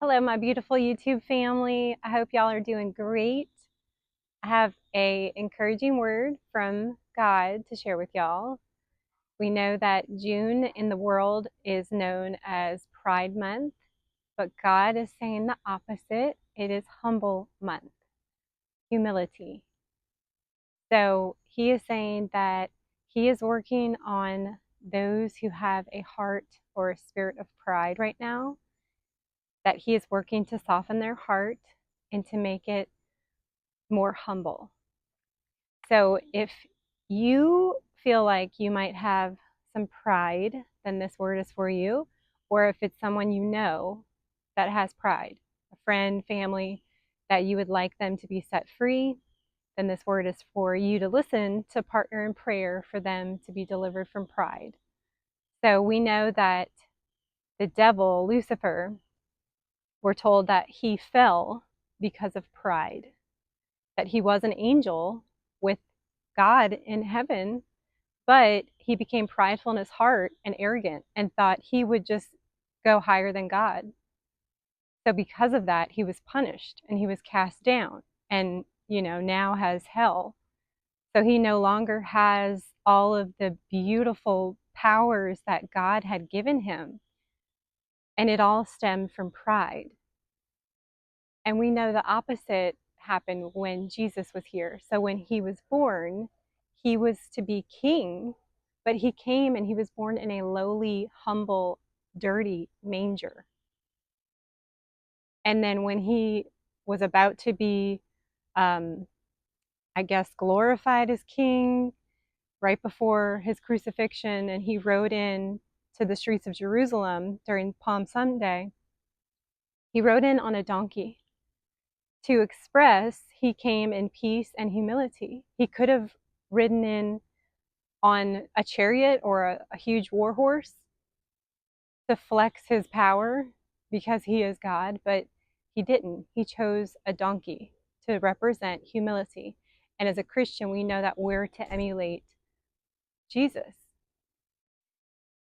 Hello, my beautiful YouTube family. I hope y'all are doing great. I have a encouraging word from God to share with y'all. We know that June in the world is known as Pride Month, but God is saying the opposite. It is Humble Month, humility. So He is saying that He is working on those who have a heart or a spirit of pride right now, that He is working to soften their heart and to make it more humble. So if you feel like you might have some pride, then this word is for you. Or if it's someone you know that has pride, a friend, family, that you would like them to be set free, then this word is for you to listen to, partner in prayer for them to be delivered from pride. So we know that the devil, Lucifer, we're told that he fell because of pride, that he was an angel with God in heaven, but he became prideful in his heart and arrogant and thought he would just go higher than God. So because of that, he was punished and he was cast down and, now has hell. So he no longer has all of the beautiful powers that God had given him. And it all stemmed from pride. And we know the opposite happened when Jesus was here. So when he was born, he was to be king, but he came and he was born in a lowly, humble, dirty manger. And then when he was about to be, I guess, glorified as king, right before his crucifixion, and he rode in to the streets of Jerusalem during Palm Sunday, he rode in on a donkey. To express he came in peace and humility. He could have ridden in on a chariot or a huge war horse to flex his power because he is God, but he didn't. He chose a donkey to represent humility. And as a Christian, we know that we're to emulate Jesus.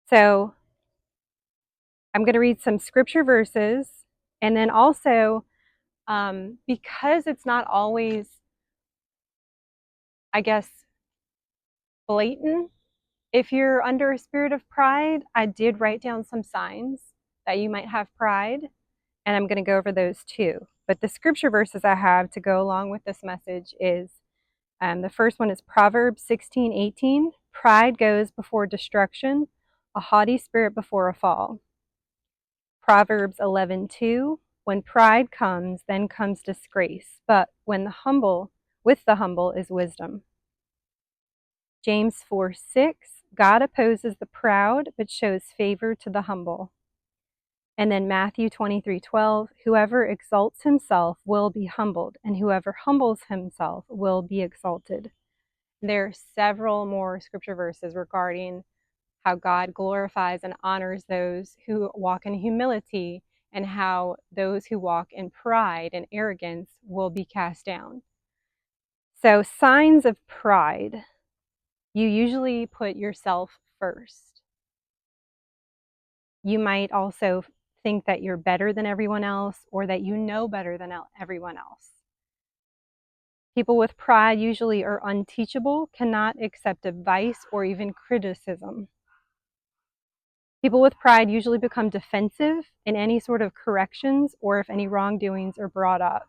So I'm going to read some scripture verses, and then also, because it's not always, I guess, blatant. If you're under a spirit of pride, I did write down some signs that you might have pride, and I'm going to go over those too. But the scripture verses I have to go along with this message is the first one is Proverbs 16:18. Pride goes before destruction, a haughty spirit before a fall. Proverbs 11:2. When pride comes, then comes disgrace, but with the humble is wisdom. James 4:6, God opposes the proud, but shows favor to the humble. And then Matthew 23:12, whoever exalts himself will be humbled, and whoever humbles himself will be exalted. There are several more scripture verses regarding how God glorifies and honors those who walk in humility, and how those who walk in pride and arrogance will be cast down. So, signs of pride. You usually put yourself first. You might also think that you're better than everyone else, or that you know better than everyone else. People with pride usually are unteachable, cannot accept advice or even criticism. People with pride usually become defensive in any sort of corrections or if any wrongdoings are brought up.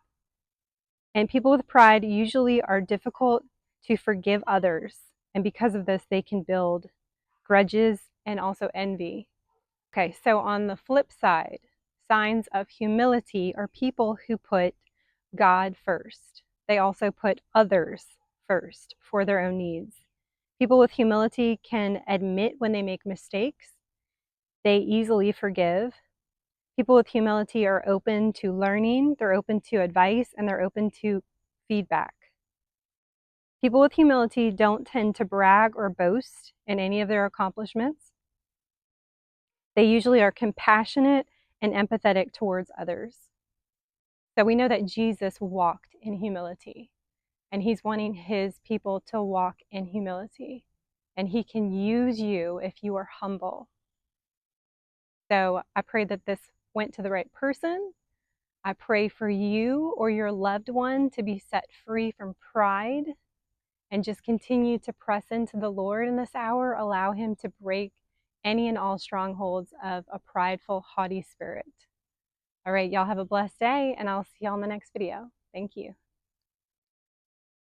And people with pride usually are difficult to forgive others. And because of this, they can build grudges and also envy. Okay, so on the flip side, signs of humility are people who put God first. They also put others first for their own needs. People with humility can admit when they make mistakes. They easily forgive. People with humility are open to learning, they're open to advice, and they're open to feedback. People with humility don't tend to brag or boast in any of their accomplishments. They usually are compassionate and empathetic towards others. So we know that Jesus walked in humility, and he's wanting his people to walk in humility. And he can use you if you are humble. So I pray that this went to the right person. I pray for you or your loved one to be set free from pride and just continue to press into the Lord in this hour. Allow Him to break any and all strongholds of a prideful, haughty spirit. All right, y'all have a blessed day, and I'll see y'all in the next video. Thank you.